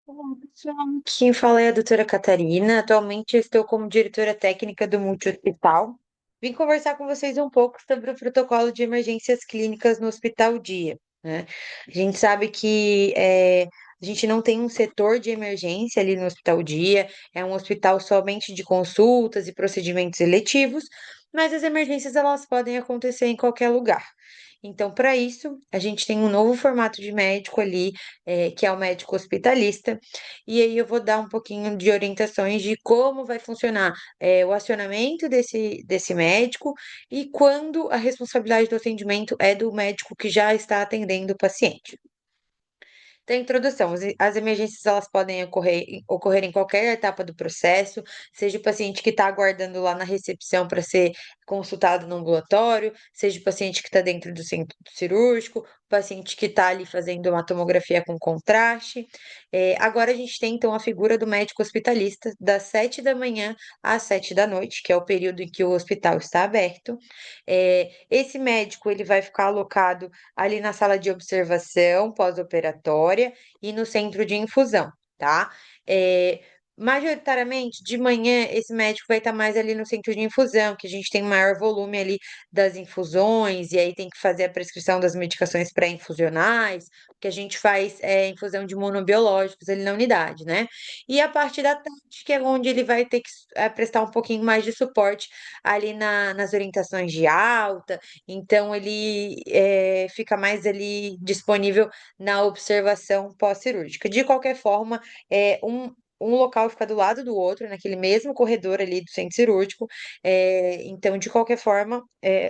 Olá, pessoal. Quem fala é a doutora Catarina. Atualmente eu estou como diretora técnica do Multi-Hospital. Vim conversar com vocês um pouco sobre o protocolo de emergências clínicas no Hospital Dia, né? A gente sabe que a gente não tem um setor de emergência ali no Hospital Dia, é um hospital somente de consultas e procedimentos eletivos, mas as emergências elas podem acontecer em qualquer lugar. Então, para isso, a gente tem um novo formato de médico ali, que é o médico hospitalista, e aí eu vou dar um pouquinho de orientações de como vai funcionar, o acionamento desse médico e quando a responsabilidade do atendimento é do médico que já está atendendo o paciente. Tem introdução. As emergências elas podem ocorrer em qualquer etapa do processo, seja o paciente que está aguardando lá na recepção para ser consultado no ambulatório, seja o paciente que está dentro do centro cirúrgico, o paciente que está ali fazendo uma tomografia com contraste. Agora a gente tem então a figura do médico hospitalista das 7 da manhã às 7 da noite, que é o período em que o hospital está aberto. Esse médico ele vai ficar alocado ali na sala de observação pós-operatória e no centro de infusão, tá? É, majoritariamente, de manhã, esse médico vai estar mais ali no centro de infusão, que a gente tem maior volume ali das infusões, e aí tem que fazer a prescrição das medicações pré-infusionais, que a gente faz infusão de monobiológicos ali na unidade, né? E a parte da tarde, que é onde ele vai ter que prestar um pouquinho mais de suporte ali nas orientações de alta, então ele fica mais ali disponível na observação pós-cirúrgica. De qualquer forma, um local fica do lado do outro, naquele mesmo corredor ali do centro cirúrgico. Então, de qualquer forma,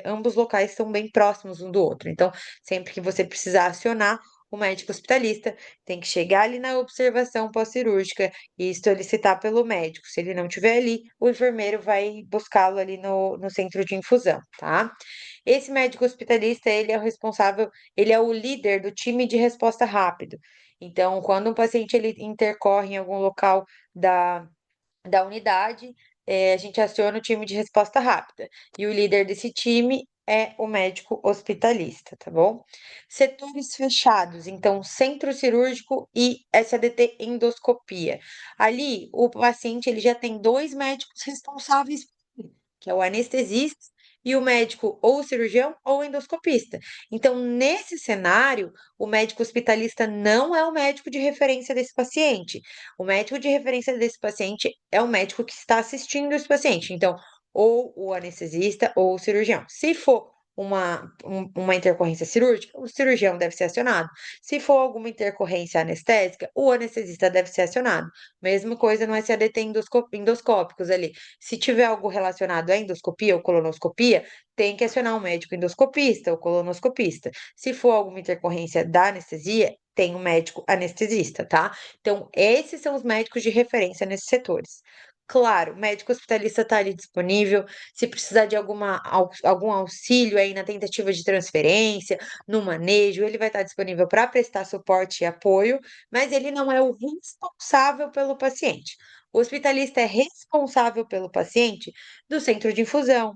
ambos locais estão bem próximos um do outro. Então, sempre que você precisar acionar o médico hospitalista, tem que chegar ali na observação pós-cirúrgica e solicitar pelo médico. Se ele não estiver ali, o enfermeiro vai buscá-lo ali no centro de infusão, tá? Esse médico hospitalista, ele é o responsável, ele é o líder do time de resposta rápido. Então, quando um paciente ele intercorre em algum local da, da unidade, a gente aciona o time de resposta rápida. E o líder desse time é o médico hospitalista, tá bom? Setores fechados, então, centro cirúrgico e SADT endoscopia. Ali, o paciente ele já tem dois médicos responsáveis, que é o anestesista e o médico ou cirurgião ou endoscopista. Então, nesse cenário, o médico hospitalista não é o médico de referência desse paciente. O médico de referência desse paciente é o médico que está assistindo esse paciente. Então, ou o anestesista ou o cirurgião. Se for uma intercorrência cirúrgica, o cirurgião deve ser acionado. Se for alguma intercorrência anestésica, o anestesista deve ser acionado. Mesma coisa no SADT endoscópicos ali. Se tiver algo relacionado à endoscopia ou colonoscopia, tem que acionar um médico endoscopista ou colonoscopista. Se for alguma intercorrência da anestesia, tem um médico anestesista, tá? Então, esses são os médicos de referência nesses setores. Claro, o médico hospitalista está ali disponível. Se precisar de algum auxílio aí na tentativa de transferência, no manejo, ele vai estar disponível para prestar suporte e apoio, mas ele não é o responsável pelo paciente. O hospitalista é responsável pelo paciente do centro de infusão,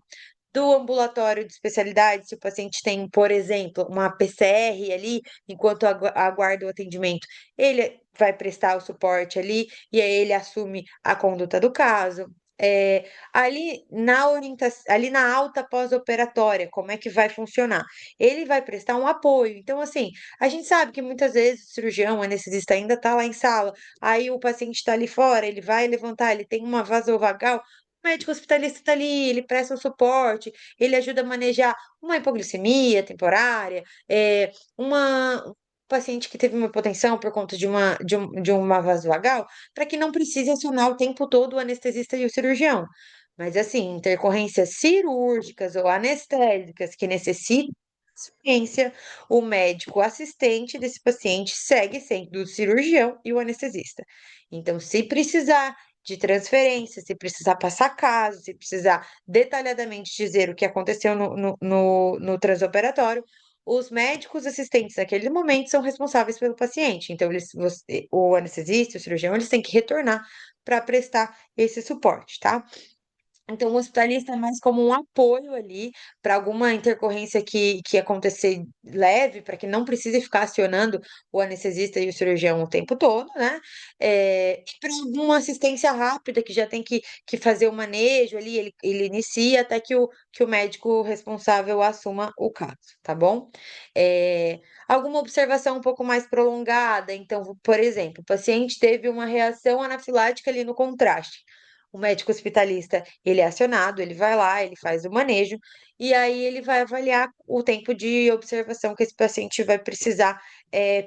do ambulatório de especialidade, se o paciente tem, por exemplo, uma PCR ali, enquanto aguarda o atendimento, ele vai prestar o suporte ali e aí ele assume a conduta do caso. Ali na orientação, ali na alta pós-operatória, como é que vai funcionar? Ele vai prestar um apoio. Então, assim, a gente sabe que muitas vezes o cirurgião, o anestesista ainda está lá em sala, aí o paciente está ali fora, ele vai levantar, ele tem uma vasovagal, o médico hospitalista está ali, ele presta um suporte, ele ajuda a manejar uma hipoglicemia temporária, um paciente que teve uma hipotensão por conta de uma vasovagal, para que não precise acionar o tempo todo o anestesista e o cirurgião. Mas, assim, intercorrências cirúrgicas ou anestésicas que necessitam de ciência, o médico assistente desse paciente segue sendo o cirurgião e o anestesista. Então, se precisar de transferência, se precisar passar caso, se precisar detalhadamente dizer o que aconteceu no transoperatório, os médicos assistentes naquele momento são responsáveis pelo paciente. Então, o anestesista, o cirurgião, eles têm que retornar para prestar esse suporte, tá? Então, o hospitalista é mais como um apoio ali para alguma intercorrência que acontecer leve, para que não precise ficar acionando o anestesista e o cirurgião o tempo todo, né? E para alguma assistência rápida que já tem que fazer o manejo ali, ele inicia até que o médico responsável assuma o caso, tá bom? Alguma observação um pouco mais prolongada, então, por exemplo, o paciente teve uma reação anafilática ali no contraste. O médico hospitalista, ele é acionado, ele vai lá, ele faz o manejo, e aí ele vai avaliar o tempo de observação que esse paciente vai precisar,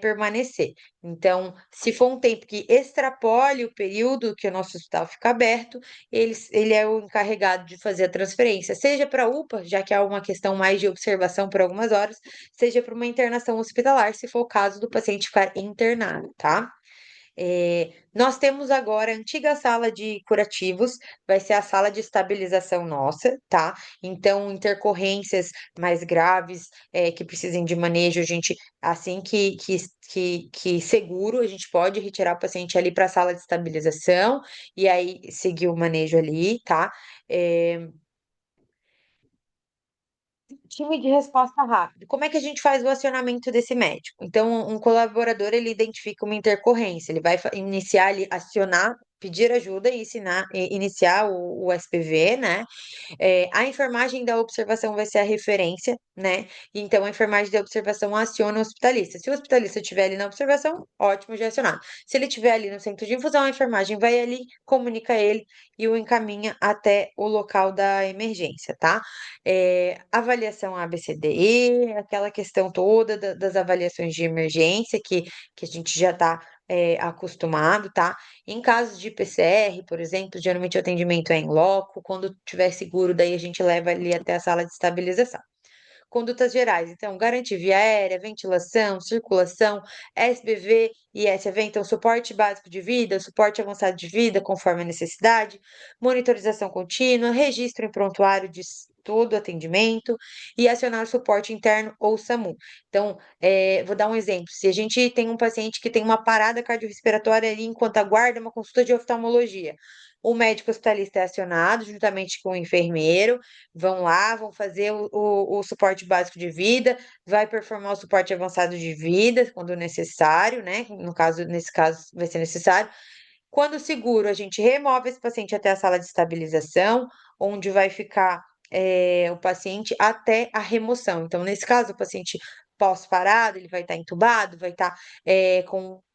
permanecer. Então, se for um tempo que extrapole o período que o nosso hospital fica aberto, ele é o encarregado de fazer a transferência, seja para a UPA, já que há uma questão mais de observação por algumas horas, seja para uma internação hospitalar, se for o caso do paciente ficar internado, tá? Nós temos agora a antiga sala de curativos, vai ser a sala de estabilização nossa, tá? Então, intercorrências mais graves, que precisem de manejo, a gente, assim que seguro, a gente pode retirar o paciente ali para a sala de estabilização e aí seguir o manejo ali, tá? Eh, Time de resposta rápida. Como é que a gente faz o acionamento desse médico? Então, um colaborador, ele identifica uma intercorrência, ele vai iniciar ali, acionar, pedir ajuda e iniciar o SPV, né? A enfermagem da observação vai ser a referência, né? Então, a enfermagem da observação aciona o hospitalista. Se o hospitalista estiver ali na observação, ótimo, já é acionado. Se ele estiver ali no centro de infusão, a enfermagem vai ali, comunica ele e o encaminha até o local da emergência, tá? Avaliação ABCDE, aquela questão toda das avaliações de emergência que a gente já está acostumado, tá? Em casos de PCR, por exemplo, geralmente o atendimento é em loco, quando tiver seguro, daí a gente leva ali até a sala de estabilização. Condutas gerais, então, garantir via aérea, ventilação, circulação, SBV e SAV, então, suporte básico de vida, suporte avançado de vida, conforme a necessidade, monitorização contínua, registro em prontuário de todo atendimento e acionar o suporte interno ou SAMU. Então, vou dar um exemplo. Se a gente tem um paciente que tem uma parada cardiorrespiratória ali enquanto aguarda uma consulta de oftalmologia, o médico hospitalista é acionado juntamente com o enfermeiro, vão lá, vão fazer o suporte básico de vida, vai performar o suporte avançado de vida quando necessário, né? No caso, nesse caso, vai ser necessário. Quando seguro, a gente remove esse paciente até a sala de estabilização, onde vai ficar o paciente até a remoção. Então, nesse caso, o paciente pós-parado, ele vai estar entubado, vai estar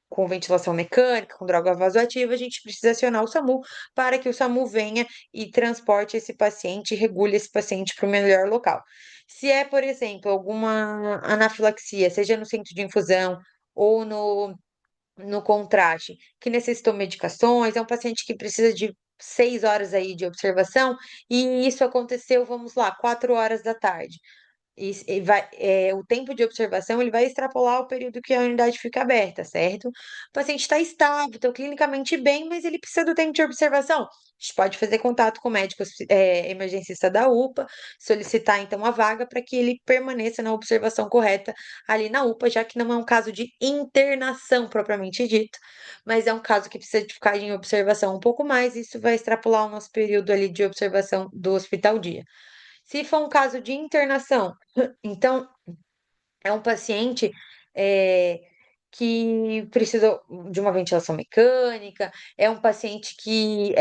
com ventilação mecânica, com droga vasoativa, a gente precisa acionar o SAMU para que o SAMU venha e transporte esse paciente, regule esse paciente para o melhor local. Se é, por exemplo, alguma anafilaxia, seja no centro de infusão ou no contraste, que necessitou medicações, é um paciente que precisa de 6 horas aí de observação, e isso aconteceu, vamos lá, 4 horas da tarde. O tempo de observação ele vai extrapolar o período que a unidade fica aberta, certo? O paciente está estável, está clinicamente bem, mas ele precisa do tempo de observação. A gente pode fazer contato com o médico emergencista da UPA, solicitar então a vaga para que ele permaneça na observação correta ali na UPA, já que não é um caso de internação propriamente dito, mas é um caso que precisa de ficar em observação um pouco mais, e isso vai extrapolar o nosso período ali de observação do hospital dia. Se for um caso de internação, então é um paciente eh, que precisa de uma ventilação mecânica, é um paciente que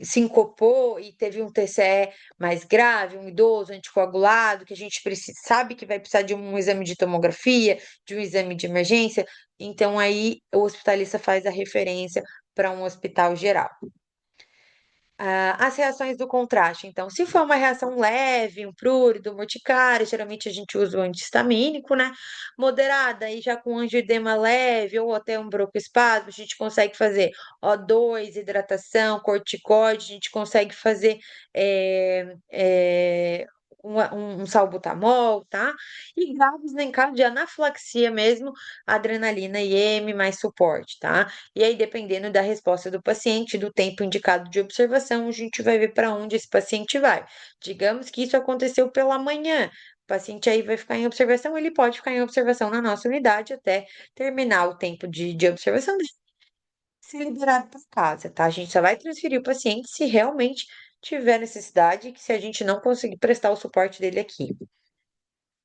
sincopou e teve um TCE mais grave, um idoso anticoagulado, que a gente sabe que vai precisar de um exame de tomografia, de um exame de emergência, então aí o hospitalista faz a referência para um hospital geral. As reações do contraste, então, se for uma reação leve, um prurido, urticária, geralmente a gente usa o anti-histamínico, né? Moderada, e já com angioedema leve ou até um broncoespasmo, a gente consegue fazer O2, hidratação, corticoide, a gente consegue fazer eh, eh, um salbutamol, tá? E graves, né, em caso de anafilaxia mesmo, adrenalina IM mais suporte, tá? E aí, dependendo da resposta do paciente, do tempo indicado de observação, a gente vai ver para onde esse paciente vai. Digamos que isso aconteceu pela manhã. O paciente aí vai ficar em observação, ele pode ficar em observação na nossa unidade até terminar o tempo de observação dele. ser liberado para casa, tá? A gente só vai transferir o paciente se realmente tiver necessidade, que se a gente não conseguir prestar o suporte dele aqui.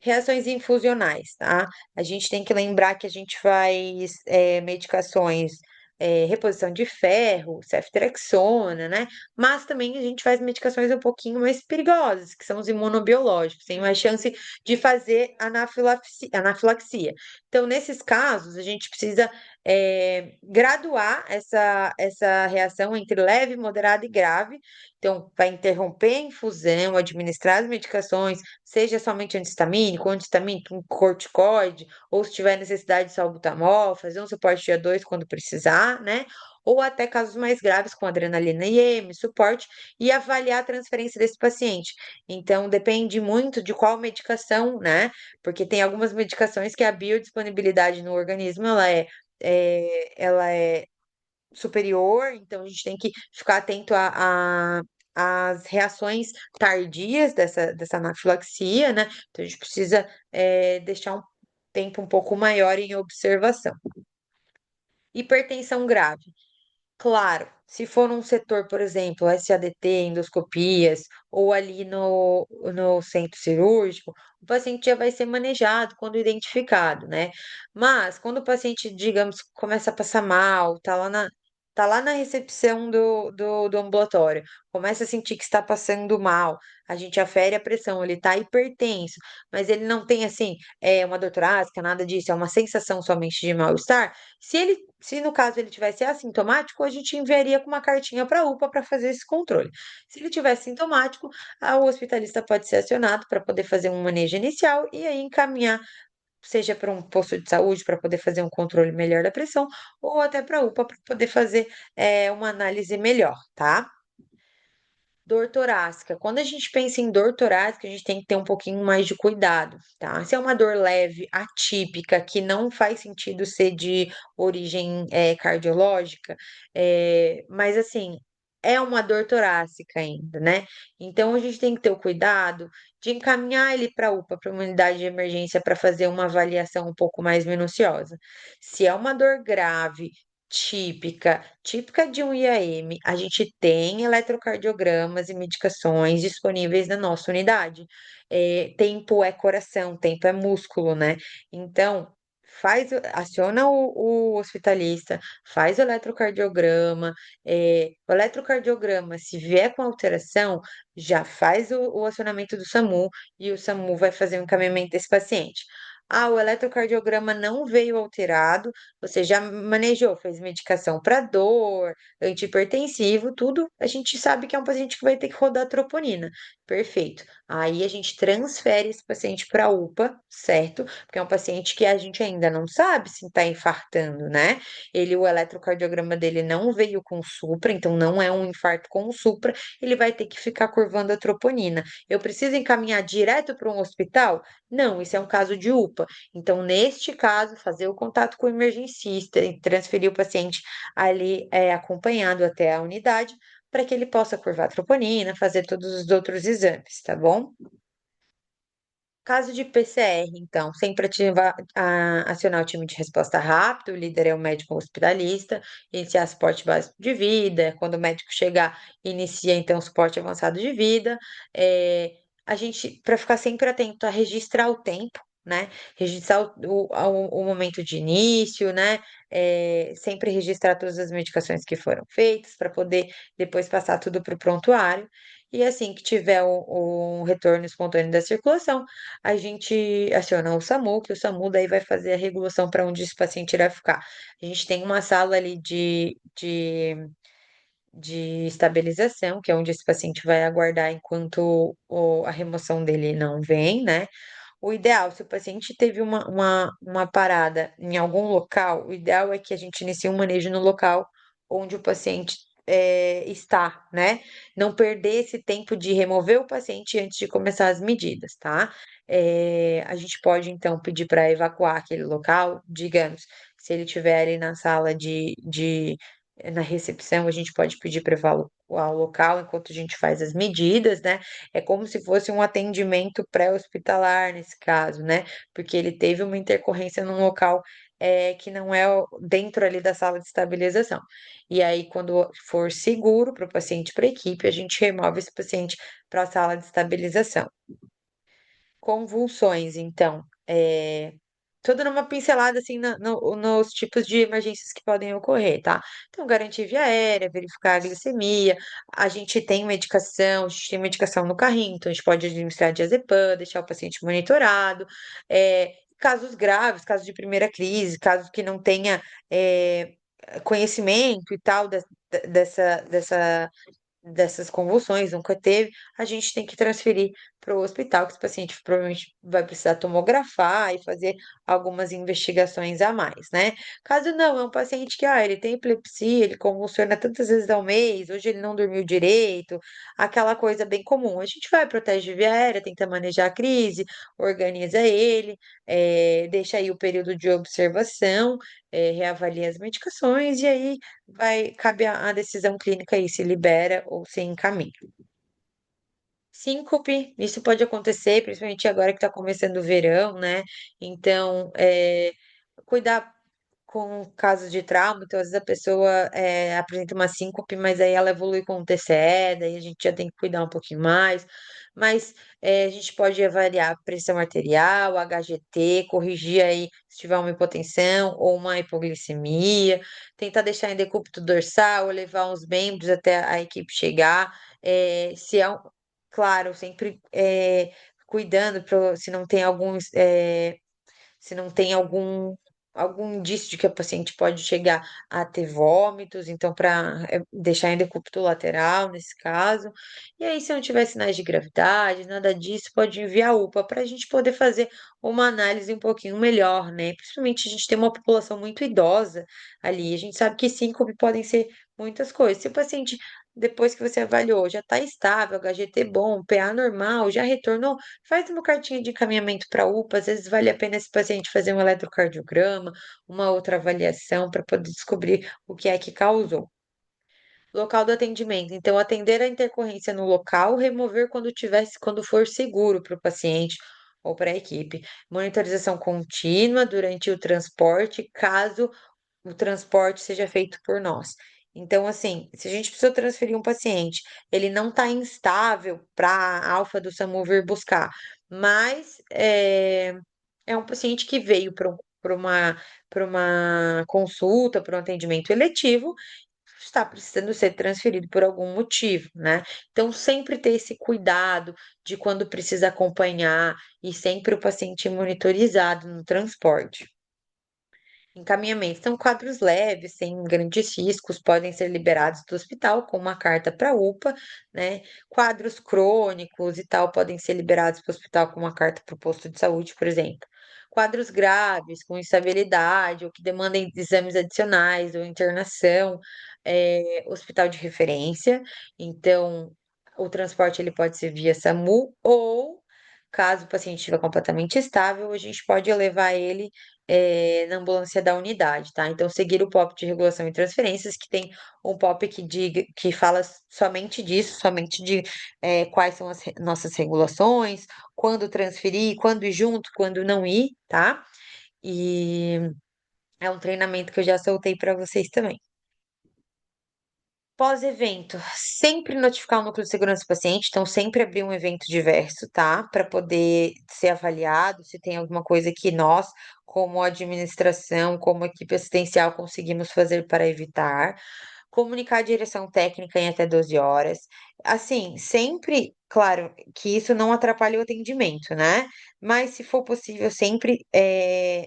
Reações infusionais, tá? A gente tem que lembrar que a gente faz medicações, reposição de ferro, ceftriaxona, né? Mas também a gente faz medicações um pouquinho mais perigosas, que são os imunobiológicos, tem mais chance de fazer anafilaxia. Então, nesses casos, a gente precisa graduar essa reação entre leve, moderada e grave. Então, vai interromper a infusão, administrar as medicações, seja somente anti-histamínico, anti-histamínico, um corticoide, ou se tiver necessidade de salbutamol, fazer um suporte dia 2 quando precisar, né? Ou até casos mais graves com adrenalina IM, suporte, e avaliar a transferência desse paciente. Então, depende muito de qual medicação, né? Porque tem algumas medicações que a biodisponibilidade no organismo, ela é superior, então a gente tem que ficar atento às reações tardias dessa anafilaxia, né? Então a gente precisa deixar um tempo um pouco maior em observação. Hipertensão grave. Claro, se for um setor, por exemplo, SADT, endoscopias, ou ali no centro cirúrgico, o paciente já vai ser manejado quando identificado, né? Mas quando o paciente, digamos, começa a passar mal, tá lá na recepção do ambulatório, começa a sentir que está passando mal, a gente afere a pressão, ele está hipertenso, mas ele não tem, assim, uma dor torácica, nada disso, é uma sensação somente de mal-estar. Se no caso ele tivesse assintomático, a gente enviaria com uma cartinha para a UPA para fazer esse controle. Se ele tivesse sintomático, o hospitalista pode ser acionado para poder fazer um manejo inicial e aí encaminhar, seja para um posto de saúde para poder fazer um controle melhor da pressão, ou até para a UPA para poder fazer uma análise melhor, tá? Dor torácica. Quando a gente pensa em dor torácica, a gente tem que ter um pouquinho mais de cuidado, tá? Se é uma dor leve, atípica, que não faz sentido ser de origem cardiológica, mas assim, é uma dor torácica ainda, né? Então a gente tem que ter o cuidado de encaminhar ele para a UPA, para uma unidade de emergência, para fazer uma avaliação um pouco mais minuciosa. Se é uma dor grave, típica de um IAM, a gente tem eletrocardiogramas e medicações disponíveis na nossa unidade. Tempo é coração, tempo é músculo, né? Então, aciona o hospitalista, faz o eletrocardiograma. O eletrocardiograma, se vier com alteração, já faz o acionamento do SAMU e o SAMU vai fazer o encaminhamento desse paciente. O eletrocardiograma não veio alterado, você já manejou, fez medicação para dor, antihipertensivo, tudo. A gente sabe que é um paciente que vai ter que rodar troponina. Perfeito. Aí a gente transfere esse paciente para a UPA, certo? Porque é um paciente que a gente ainda não sabe se está infartando, né? O eletrocardiograma dele não veio com supra, então não é um infarto com supra, ele vai ter que ficar curvando a troponina. Eu preciso encaminhar direto para um hospital? Não, isso é um caso de UPA. Então, neste caso, fazer o contato com o emergencista e transferir o paciente ali acompanhado até a unidade, para que ele possa curvar a troponina, fazer todos os outros exames, tá bom? Caso de PCR, então, sempre acionar o time de resposta rápido, o líder é o médico hospitalista, iniciar suporte básico de vida, quando o médico chegar, inicia então suporte avançado de vida. A gente, para ficar sempre atento a registrar o tempo, né? Registrar o momento de início, né? Sempre registrar todas as medicações que foram feitas, para poder depois passar tudo para o prontuário. E assim que tiver um retorno espontâneo da circulação, a gente aciona o SAMU, que o SAMU daí vai fazer a regulação para onde esse paciente irá ficar. A gente tem uma sala ali de estabilização, que é onde esse paciente vai aguardar enquanto a remoção dele não vem, né? O ideal, se o paciente teve uma parada em algum local, o ideal é que a gente inicie um manejo no local onde o paciente está, né? Não perder esse tempo de remover o paciente antes de começar as medidas, tá? A gente pode, então, pedir para evacuar aquele local, digamos, se ele estiver ali na sala de na recepção, a gente pode pedir para evaluar o local enquanto a gente faz as medidas, né? É como se fosse um atendimento pré-hospitalar nesse caso, né? Porque ele teve uma intercorrência num local que não é dentro ali da sala de estabilização. E aí, quando for seguro para o paciente e para a equipe, a gente remove esse paciente para a sala de estabilização. Convulsões, então, tudo numa pincelada, assim, nos tipos de emergências que podem ocorrer, tá? Então, garantir via aérea, verificar a glicemia, a gente tem medicação no carrinho, então a gente pode administrar diazepam, deixar o paciente monitorado, casos graves, casos de primeira crise, casos que não tenha, conhecimento e tal, dessas convulsões, nunca teve, a gente tem que transferir para o hospital, que esse paciente provavelmente vai precisar tomografar e fazer algumas investigações a mais, né? Caso não, é um paciente que, ele tem epilepsia, ele convulsiona tantas vezes ao mês, hoje ele não dormiu direito, aquela coisa bem comum. A gente vai, protege via aérea, tenta manejar a crise, organiza ele, deixa aí o período de observação, reavalia as medicações e aí vai cabe a decisão clínica aí, se libera ou se encaminha. Síncope, isso pode acontecer, principalmente agora que está começando o verão, né? Então, cuidar com casos de trauma, então às vezes a pessoa apresenta uma síncope, mas aí ela evolui com um TCE, daí a gente já tem que cuidar um pouquinho mais. Mas a gente pode avaliar a pressão arterial, HGT, corrigir aí se tiver uma hipotensão ou uma hipoglicemia, tentar deixar em decúbito dorsal, ou levar uns membros até a equipe chegar. Se é claro, sempre cuidando se não tem se não tem algum indício de que a paciente pode chegar a ter vômitos, então para deixar em decúbito lateral nesse caso. E aí, se não tiver sinais de gravidade, nada disso, pode enviar a UPA para a gente poder fazer uma análise um pouquinho melhor, né? Principalmente a gente tem uma população muito idosa ali, a gente sabe que síncope podem ser muitas coisas. Se o paciente depois que você avaliou, já está estável, HGT bom, PA normal, já retornou, faz uma cartinha de encaminhamento para UPA, às vezes vale a pena esse paciente fazer um eletrocardiograma, uma outra avaliação para poder descobrir o que é que causou. Local do atendimento. Então, atender a intercorrência no local, remover quando for seguro para o paciente ou para a equipe. Monitorização contínua durante o transporte, caso o transporte seja feito por nós. Então, assim, se a gente precisa transferir um paciente, ele não está instável para a alfa do SAMU vir buscar, mas é um paciente que veio para uma consulta, para um atendimento eletivo, está precisando ser transferido por algum motivo, né? Então, sempre ter esse cuidado de quando precisa acompanhar e sempre o paciente monitorizado no transporte. Encaminhamento. São quadros leves, sem grandes riscos, podem ser liberados do hospital com uma carta para a UPA, né? Quadros crônicos e tal podem ser liberados para o hospital com uma carta para o posto de saúde, por exemplo. Quadros graves, com instabilidade, ou que demandem exames adicionais ou internação, hospital de referência. Então, o transporte ele pode ser via SAMU ou, caso o paciente estiver completamente estável, a gente pode levar ele na ambulância da unidade, tá? Então, seguir o POP de regulação e transferências, que tem um POP que fala somente disso, somente de quais são as nossas regulações, quando transferir, quando ir junto, quando não ir, tá? E é um treinamento que eu já soltei para vocês também. Pós-evento, sempre notificar o núcleo de segurança do paciente, então sempre abrir um evento diverso, tá? Para poder ser avaliado se tem alguma coisa que nós, como administração, como equipe assistencial, conseguimos fazer para evitar. Comunicar a direção técnica em até 12 horas. Assim, sempre, claro, que isso não atrapalhe o atendimento, né? Mas, se for possível, sempre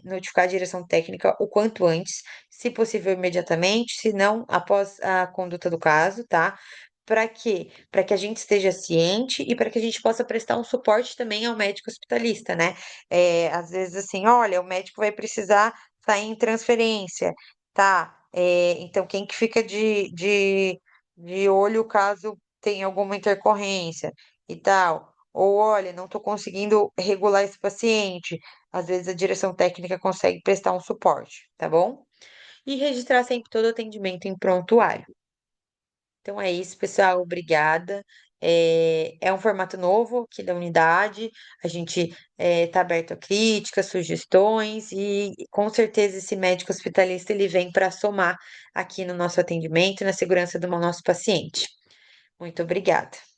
notificar a direção técnica o quanto antes, se possível, imediatamente, se não, após a conduta do caso, tá? Para quê? Para que a gente esteja ciente e para que a gente possa prestar um suporte também ao médico hospitalista, né? Às vezes, assim, olha, o médico vai precisar sair em transferência, tá? Então, quem que fica de olho caso tenha alguma intercorrência e tal? Ou, olha, não estou conseguindo regular esse paciente. Às vezes a direção técnica consegue prestar um suporte, tá bom? e registrar sempre todo o atendimento em prontuário. Então é isso, pessoal. Obrigada. É um formato novo aqui da unidade. A gente está aberto a críticas, sugestões e com certeza esse médico hospitalista ele vem para somar aqui no nosso atendimento e na segurança do nosso paciente. Muito obrigada.